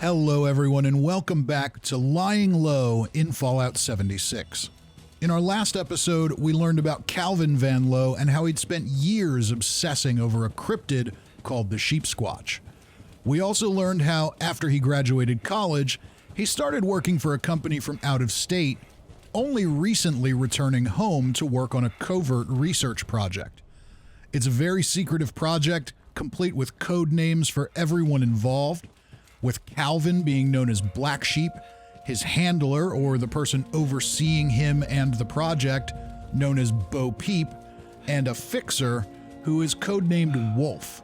Hello everyone and welcome back to Lying Lowe in Fallout 76. In our last episode, we learned about Calvin Van Lowe and how he'd spent years obsessing over a cryptid called the Sheep Squatch. We also learned how, after he graduated college, he started working for a company from out of state, only recently returning home to work on a covert research project. It's a very secretive project, complete with code names for everyone involved, with Calvin being known as Black Sheep, his handler, or the person overseeing him and the project, known as Bo Peep, and a fixer who is codenamed Wolf.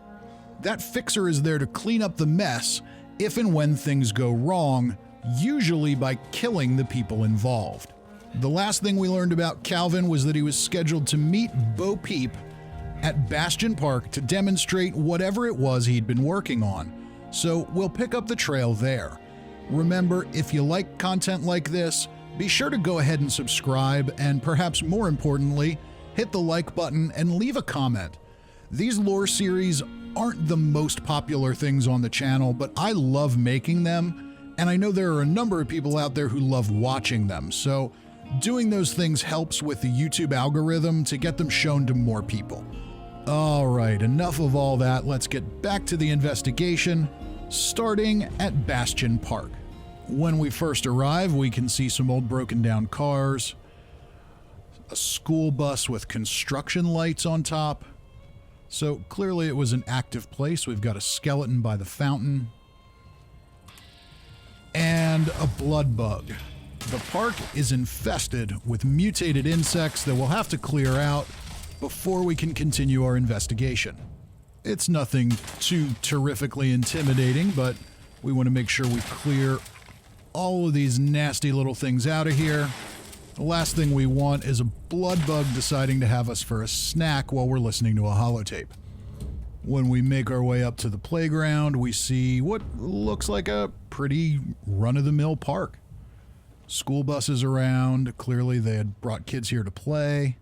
That fixer is there to clean up the mess if and when things go wrong, usually by killing the people involved. The last thing we learned about Calvin was that he was scheduled to meet Bo Peep at Bastion Park to demonstrate whatever it was he'd been working on. So we'll pick up the trail there. Remember, if you like content like this, be sure to go ahead and subscribe, and perhaps more importantly, hit the like button and leave a comment. These lore series aren't the most popular things on the channel, but I love making them, and I know there are a number of people out there who love watching them, so doing those things helps with the YouTube algorithm to get them shown to more people. Alright, enough of all that, let's get back to the investigation, starting at Bastion Park. When we first arrive, we can see some old broken down cars, a school bus with construction lights on top. So clearly it was an active place. We've got a skeleton by the fountain, and a blood bug. The park is infested with mutated insects that we'll have to clear out before we can continue our investigation. It's nothing too terrifically intimidating, but we want to make sure we clear all of these nasty little things out of here. The last thing we want is a blood bug deciding to have us for a snack while we're listening to a holotape. When we make our way up to the playground, we see what looks like a pretty run-of-the-mill park. School buses around. Clearly they had brought kids here to play.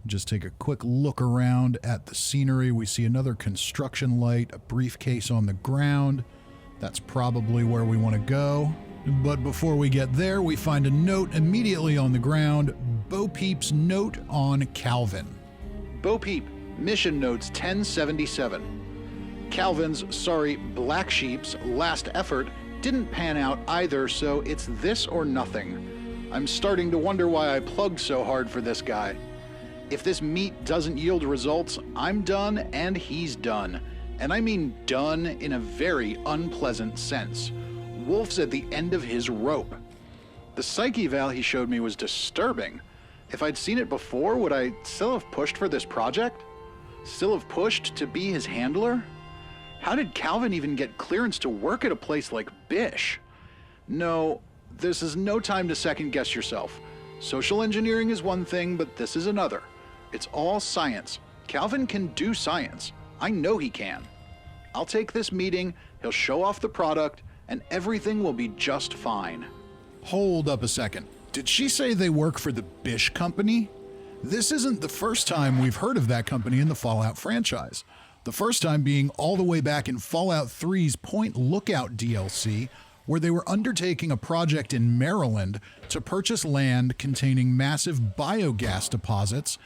Just take a quick look around at the scenery. We see another construction light, a briefcase on the ground. That's probably where we want to go. But before we get there, we find a note immediately on the ground. Bo Peep's note on Calvin. Bo Peep, mission notes 1077. Calvin's, Black Sheep's last effort didn't pan out either, so it's this or nothing. I'm starting to wonder why I plugged so hard for this guy. If this meet doesn't yield results, I'm done and he's done. And I mean done in a very unpleasant sense. Wolf's at the end of his rope. The psych eval he showed me was disturbing. If I'd seen it before, would I still have pushed for this project? Still have pushed to be his handler? How did Calvin even get clearance to work at a place like Bish? No, this is no time to second guess yourself. Social engineering is one thing, but this is another. It's all science. Calvin can do science. I know he can. I'll take this meeting, he'll show off the product, and everything will be just fine. Hold up a second. Did she say they work for the Bish Company? This isn't the first time we've heard of that company in the Fallout franchise. The first time being all the way back in Fallout 3's Point Lookout DLC, where they were undertaking a project in Maryland to purchase land containing massive biogas deposits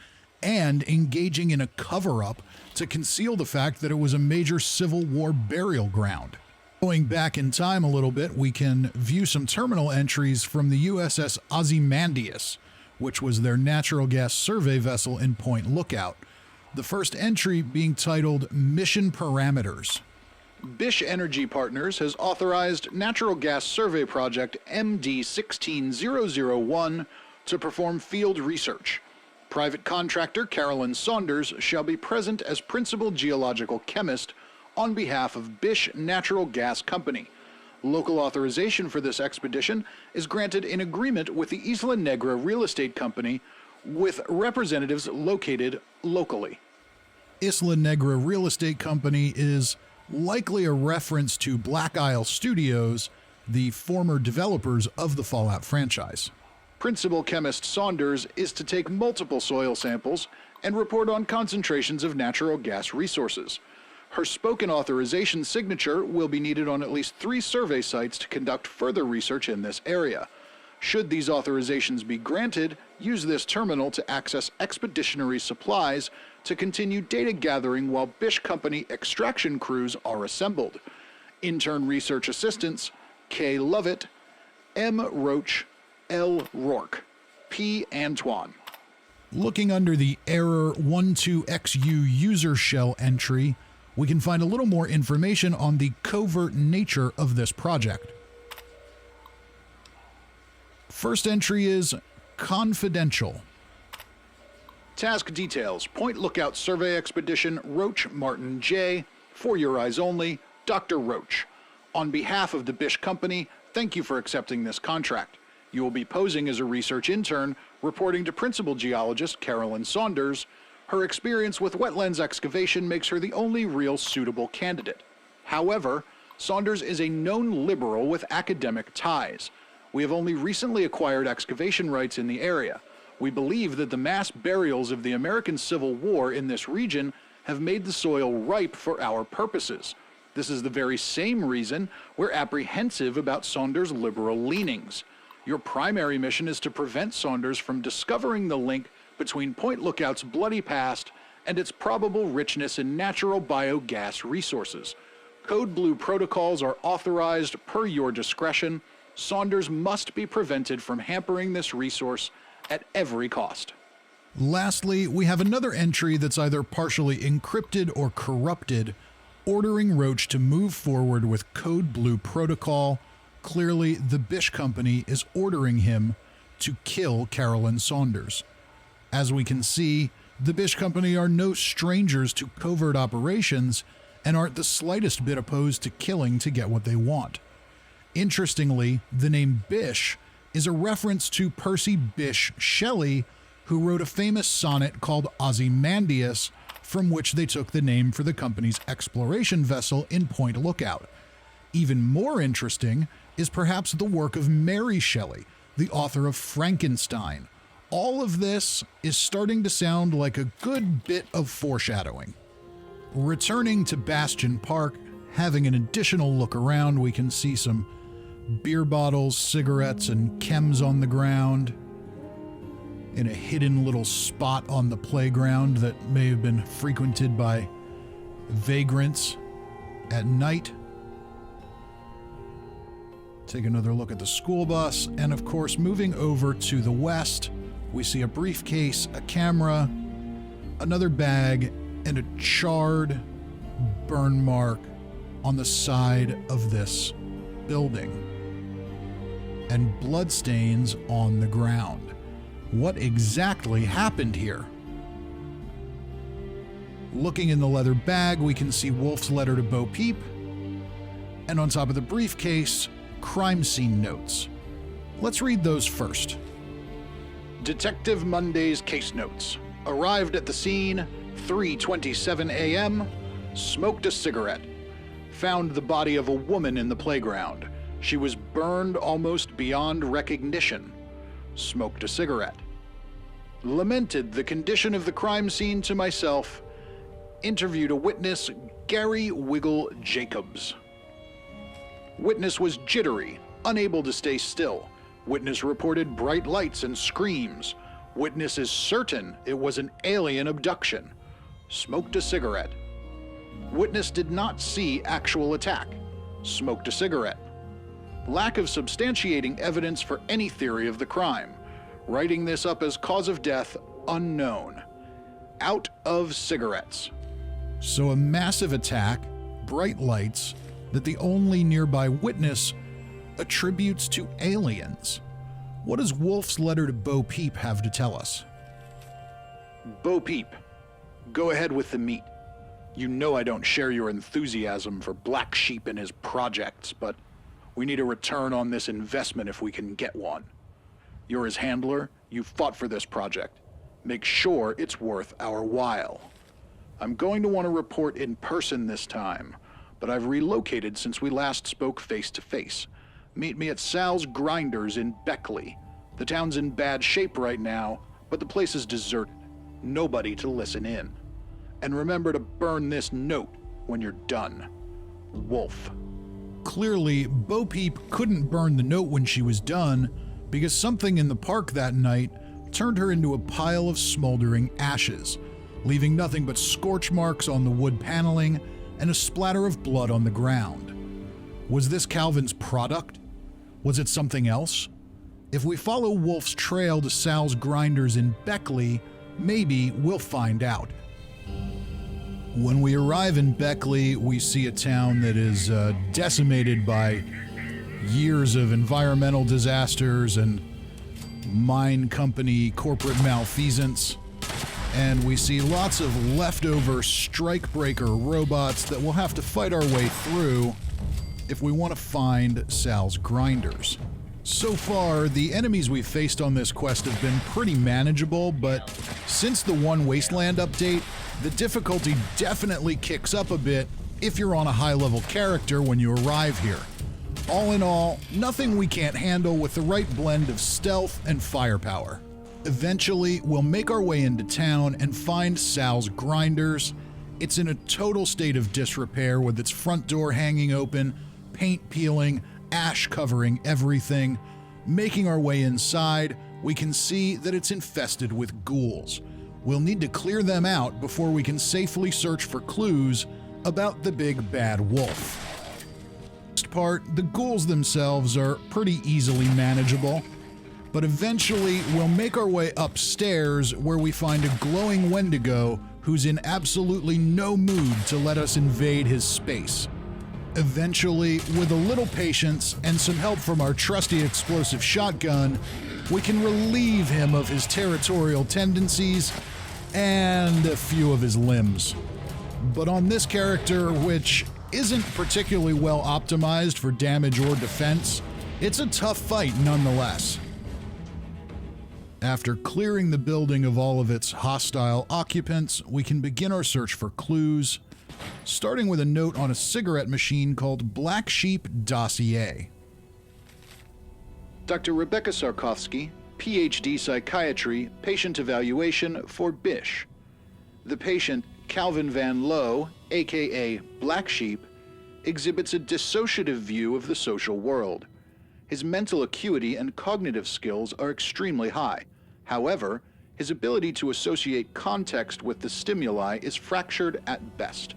and engaging in a cover-up to conceal the fact that it was a major Civil War burial ground. Going back in time a little bit, we can view some terminal entries from the USS Ozymandias, which was their natural gas survey vessel in Point Lookout. The first entry being titled Mission Parameters. Bish Energy Partners has authorized Natural Gas Survey Project MD16001 to perform field research. Private contractor Carolyn Saunders shall be present as principal geological chemist on behalf of Bish Natural Gas Company. Local authorization for this expedition is granted in agreement with the Isla Negra Real Estate Company, with representatives located locally. Isla Negra Real Estate Company is likely a reference to Black Isle Studios, the former developers of the Fallout franchise. Principal Chemist Saunders is to take multiple soil samples and report on concentrations of natural gas resources. Her spoken authorization signature will be needed on at least 3 survey sites to conduct further research in this area. Should these authorizations be granted, use this terminal to access expeditionary supplies to continue data gathering while Bish Company extraction crews are assembled. Intern research assistants: K. Lovett, M. Roach, L. Rourke, P. Antoine. Looking under the error 12XU user shell entry, we can find a little more information on the covert nature of this project. First entry is confidential. Task details: Point Lookout Survey Expedition, Roach Martin J. For your eyes only, Dr. Roach. On behalf of the Bish Company, thank you for accepting this contract. You will be posing as a research intern, reporting to Principal Geologist Carolyn Saunders. Her experience with wetlands excavation makes her the only real suitable candidate. However, Saunders is a known liberal with academic ties. We have only recently acquired excavation rights in the area. We believe that the mass burials of the American Civil War in this region have made the soil ripe for our purposes. This is the very same reason we're apprehensive about Saunders' liberal leanings. Your primary mission is to prevent Saunders from discovering the link between Point Lookout's bloody past and its probable richness in natural biogas resources. Code Blue protocols are authorized per your discretion. Saunders must be prevented from hampering this resource at every cost. Lastly, we have another entry that's either partially encrypted or corrupted, ordering Roach to move forward with Code Blue protocol. Clearly, the Bish Company is ordering him to kill Carolyn Saunders. As we can see, the Bish Company are no strangers to covert operations and aren't the slightest bit opposed to killing to get what they want. Interestingly, the name Bish is a reference to Percy Bysshe Shelley, who wrote a famous sonnet called Ozymandias, from which they took the name for the company's exploration vessel in Point Lookout. Even more interesting is perhaps the work of Mary Shelley, the author of Frankenstein. All of this is starting to sound like a good bit of foreshadowing. Returning to Bastion Park, having an additional look around, we can see some beer bottles, cigarettes, and chems on the ground in a hidden little spot on the playground that may have been frequented by vagrants at night. Take another look at the school bus, and of course, moving over to the west, we see a briefcase, a camera, another bag, and a charred burn mark on the side of this building, and bloodstains on the ground. What exactly happened here? Looking in the leather bag, we can see Wolf's letter to Bo Peep, and on top of the briefcase, crime scene notes. Let's read those first. Detective Monday's case notes. Arrived at the scene, 3:27 a.m., smoked a cigarette. Found the body of a woman in the playground. She was burned almost beyond recognition. Smoked a cigarette. Lamented the condition of the crime scene to myself. Interviewed a witness, Gary Wiggle Jacobs. Witness was jittery, unable to stay still. Witness reported bright lights and screams. Witness is certain it was an alien abduction. Smoked a cigarette. Witness did not see actual attack. Smoked a cigarette. Lack of substantiating evidence for any theory of the crime. Writing this up as cause of death unknown. Out of cigarettes. So a massive attack, bright lights, that the only nearby witness attributes to aliens. What does Wolf's letter to Bo Peep have to tell us? Bo Peep, go ahead with the meat. You know I don't share your enthusiasm for Black Sheep and his projects, but we need a return on this investment if we can get one. You're his handler, you fought for this project. Make sure it's worth our while. I'm going to want to report in person this time, but I've relocated since we last spoke face to face. Meet me at Sal's Grinders in Beckley. The town's in bad shape right now, but the place is deserted. Nobody to listen in. And remember to burn this note when you're done. Wolf. Clearly, Bo Peep couldn't burn the note when she was done because something in the park that night turned her into a pile of smoldering ashes, leaving nothing but scorch marks on the wood paneling and a splatter of blood on the ground. Was this Calvin's product? Was it something else? If we follow Wolf's trail to Sal's Grinders in Beckley, maybe we'll find out. When we arrive in Beckley, we see a town that is decimated by years of environmental disasters and mine company corporate malfeasance. And we see lots of leftover strikebreaker robots that we'll have to fight our way through if we want to find Sal's Grinders. So far, the enemies we've faced on this quest have been pretty manageable, but since the One Wasteland update, the difficulty definitely kicks up a bit if you're on a high-level character when you arrive here. All in all, nothing we can't handle with the right blend of stealth and firepower. Eventually, we'll make our way into town and find Sal's Grinders. It's in a total state of disrepair with its front door hanging open, paint peeling, ash covering everything. Making our way inside, we can see that it's infested with ghouls. We'll need to clear them out before we can safely search for clues about the big bad wolf. Next part, the ghouls themselves are pretty easily manageable, but eventually we'll make our way upstairs where we find a glowing Wendigo who's in absolutely no mood to let us invade his space. Eventually, with a little patience and some help from our trusty explosive shotgun, we can relieve him of his territorial tendencies and a few of his limbs. But on this character, which isn't particularly well optimized for damage or defense, it's a tough fight nonetheless. After clearing the building of all of its hostile occupants, we can begin our search for clues, starting with a note on a cigarette machine called Black Sheep Dossier. Dr. Rebecca Sarkovsky, PhD Psychiatry, Patient Evaluation for Bish. The patient, Calvin Van Lowe, aka Black Sheep, exhibits a dissociative view of the social world. His mental acuity and cognitive skills are extremely high. However, his ability to associate context with the stimuli is fractured at best.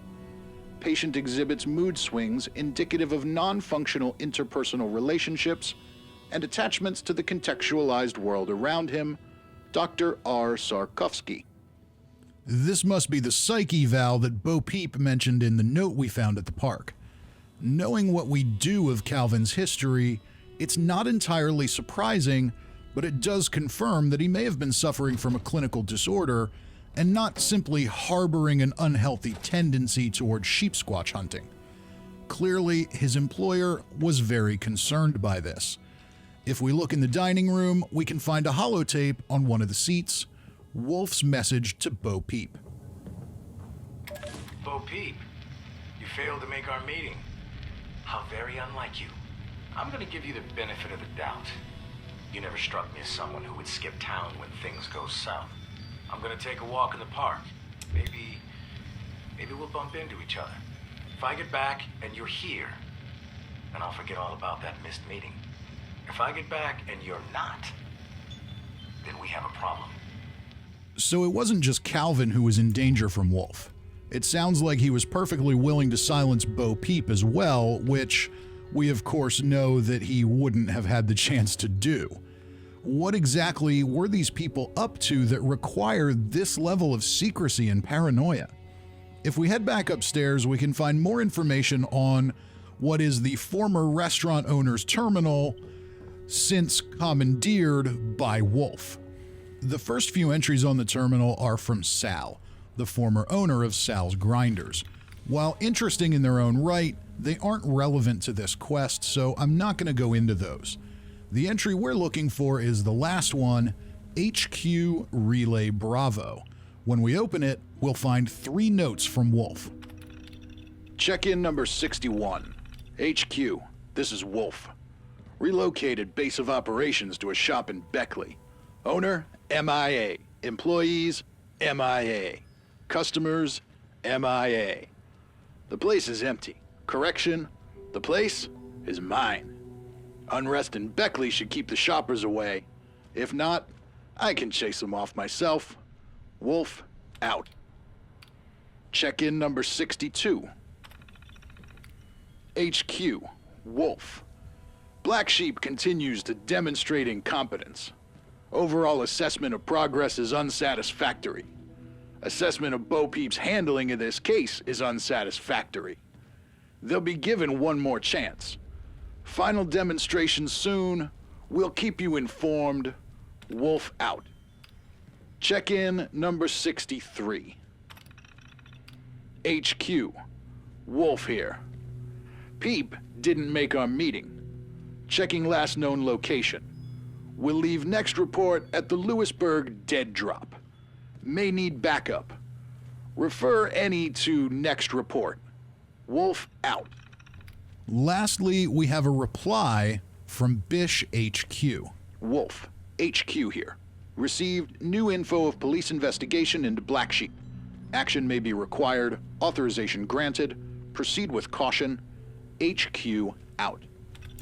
Patient exhibits mood swings indicative of non-functional interpersonal relationships and attachments to the contextualized world around him. Dr. R. Sarkovsky. This must be the psych eval that Bo Peep mentioned in the note we found at the park. Knowing what we do of Calvin's history, it's not entirely surprising, but it does confirm that he may have been suffering from a clinical disorder and not simply harboring an unhealthy tendency toward sheep squatch hunting. Clearly, his employer was very concerned by this. If we look in the dining room, we can find a holotape on one of the seats, Wolf's message to Bo Peep. Bo Peep, you failed to make our meeting. How very unlike you. I'm gonna give you the benefit of the doubt. You never struck me as someone who would skip town when things go south. I'm gonna take a walk in the park. Maybe we'll bump into each other. If I get back and you're here, then I'll forget all about that missed meeting. If I get back and you're not, then we have a problem. So it wasn't just Calvin who was in danger from Wolf. It sounds like he was perfectly willing to silence Bo Peep as well, which we of course know that he wouldn't have had the chance to do. What exactly were these people up to that required this level of secrecy and paranoia? If we head back upstairs, we can find more information on what is the former restaurant owner's terminal, since commandeered by Wolf. The first few entries on the terminal are from Sal, the former owner of Sal's Grinders. While interesting in their own right, they aren't relevant to this quest, so I'm not going to go into those. The entry we're looking for is the last one, HQ Relay Bravo. When we open it, we'll find 3 notes from Wolf. Check-in number 61. HQ, this is Wolf. Relocated base of operations to a shop in Beckley. Owner, MIA. Employees, MIA. Customers, MIA. The place is empty. Correction, the place is mine. Unrest in Beckley should keep the shoppers away. If not, I can chase them off myself. Wolf, out. Check-in number 62. HQ, Wolf. Black Sheep continues to demonstrate incompetence. Overall assessment of progress is unsatisfactory. Assessment of Bo Peep's handling of this case is unsatisfactory. They'll be given one more chance. Final demonstration soon. We'll keep you informed. Wolf out. Check-in number 63. HQ. Wolf here. Peep didn't make our meeting. Checking last known location. We'll leave next report at the Lewisburg dead drop. May need backup. Refer any to next report. Wolf out. Lastly, we have a reply from Bish HQ. Wolf, HQ here. Received new info of police investigation into Black Sheep. Action may be required. Authorization granted. Proceed with caution. HQ out.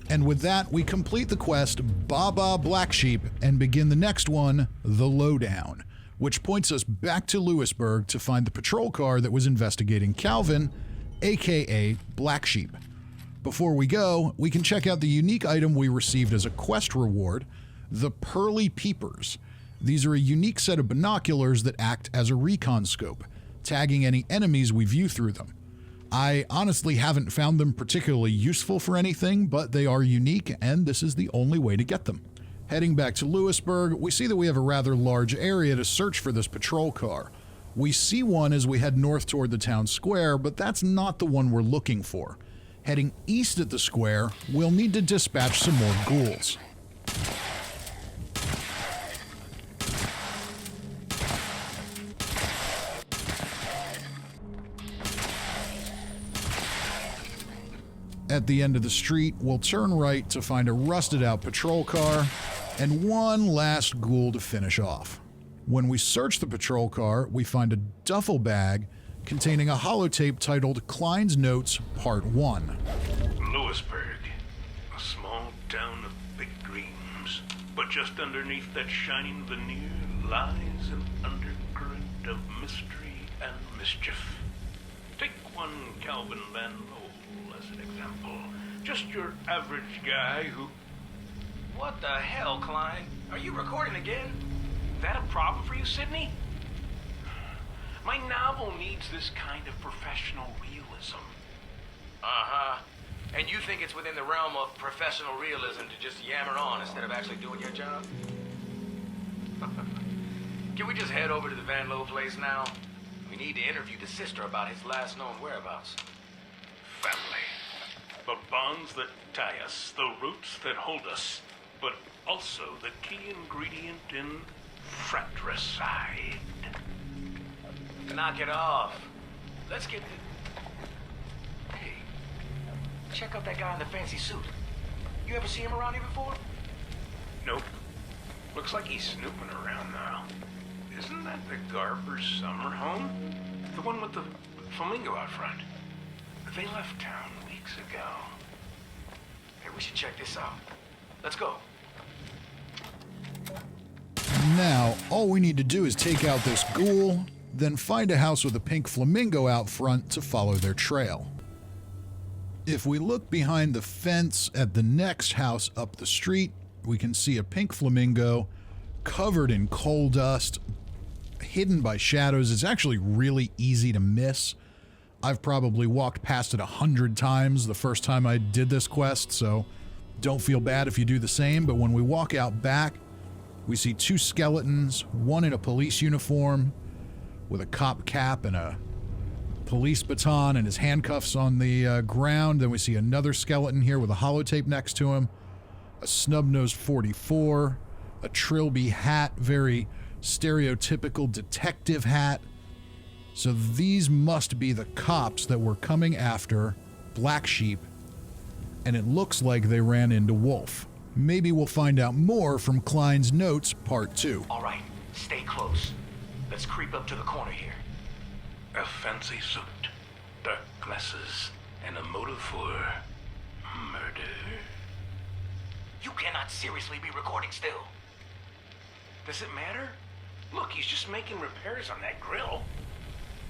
And with that, we complete the quest Baba Black Sheep and begin the next one, The Lowdown, which points us back to Lewisburg to find the patrol car that was investigating Calvin, aka Black Sheep. Before we go, we can check out the unique item we received as a quest reward, the Pearly Peepers. These are a unique set of binoculars that act as a recon scope, tagging any enemies we view through them. I honestly haven't found them particularly useful for anything, but they are unique, and this is the only way to get them. Heading back to Lewisburg, we see that we have a rather large area to search for this patrol car. We see one as we head north toward the town square, but that's not the one we're looking for. Heading east at the square, we'll need to dispatch some more ghouls. At the end of the street, we'll turn right to find a rusted-out patrol car and one last ghoul to finish off. When we search the patrol car, we find a duffel bag containing a holotape titled Klein's Notes Part 1. Lewisburg, a small town of big dreams. But just underneath that shining veneer lies an undercurrent of mystery and mischief. Take one Calvin Van Lowe as an example. Just your average guy who... What the hell, Klein? Are you recording again? That a problem for you, Sydney? My novel needs this kind of professional realism. Uh-huh. And you think it's within the realm of professional realism to just yammer on instead of actually doing your job? Can we just head over to the Van Lowe place now? We need to interview the sister about his last known whereabouts. Family. The bonds that tie us, the roots that hold us, but also the key ingredient in fratricide. Knock it off. Let's get the... Hey, check out that guy in the fancy suit. You ever see him around here before? Nope. Looks like he's snooping around now. Isn't that the Garber's summer home? The one with the flamingo out front. They left town weeks ago. Hey, we should check this out. Let's go. Now, all we need to do is take out this ghoul, then find a house with a pink flamingo out front to follow their trail. If we look behind the fence at the next house up the street, we can see a pink flamingo covered in coal dust, hidden by shadows. It's actually really easy to miss. I've probably walked past it 100 times the first time I did this quest, so don't feel bad if you do the same. But when we walk out back, we see two skeletons, one in a police uniform with a cop cap and a police baton and his handcuffs on the ground. Then we see another skeleton here with a holotape next to him, a snub-nosed 44, a trilby hat, very stereotypical detective hat. So these must be the cops that were coming after Black Sheep, and it looks like they ran into Wolf. Maybe we'll find out more from Klein's Notes Part 2. All right, stay close. Let's creep up to the corner here. A fancy suit, dark glasses and a motive for murder. You cannot seriously be recording still. Does it matter? Look, he's just making repairs on that grill.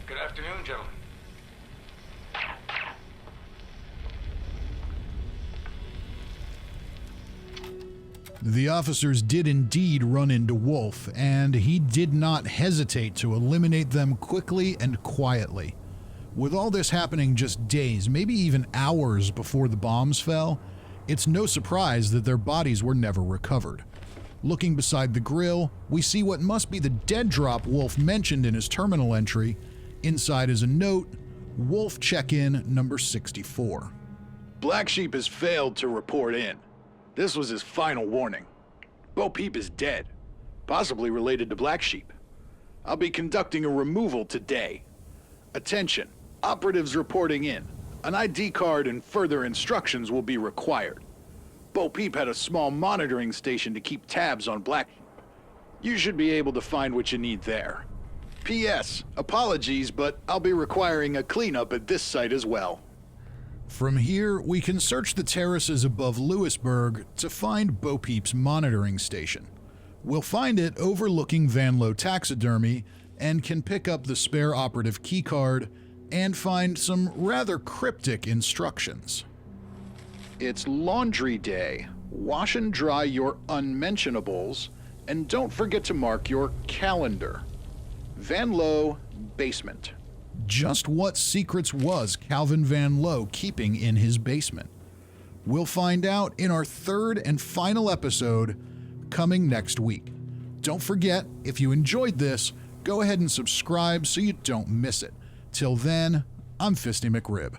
Good afternoon, gentlemen. The officers did indeed run into Wolf, and he did not hesitate to eliminate them quickly and quietly. With all this happening just days, maybe even hours before the bombs fell, it's no surprise that their bodies were never recovered. Looking beside the grill, we see what must be the dead drop Wolf mentioned in his terminal entry. Inside is a note, Wolf check-in number 64. Black Sheep has failed to report in. This was his final warning. Bo Peep is dead, possibly related to Black Sheep. I'll be conducting a removal today. Attention, operatives reporting in. An ID card and further instructions will be required. Bo Peep had a small monitoring station to keep tabs on Black Sheep. You should be able to find what you need there. P.S. Apologies, but I'll be requiring a cleanup at this site as well. From here, we can search the terraces above Lewisburg to find Bo Peep's monitoring station. We'll find it overlooking Van Lowe taxidermy and can pick up the spare operative keycard and find some rather cryptic instructions. It's laundry day. Wash and dry your unmentionables, and don't forget to mark your calendar. Van Lowe, basement. Just what secrets was Calvin Van Lowe keeping in his basement? We'll find out in our third and final episode coming next week. Don't forget, if you enjoyed this, go ahead and subscribe so you don't miss it. Till then, I'm Fisty McRib.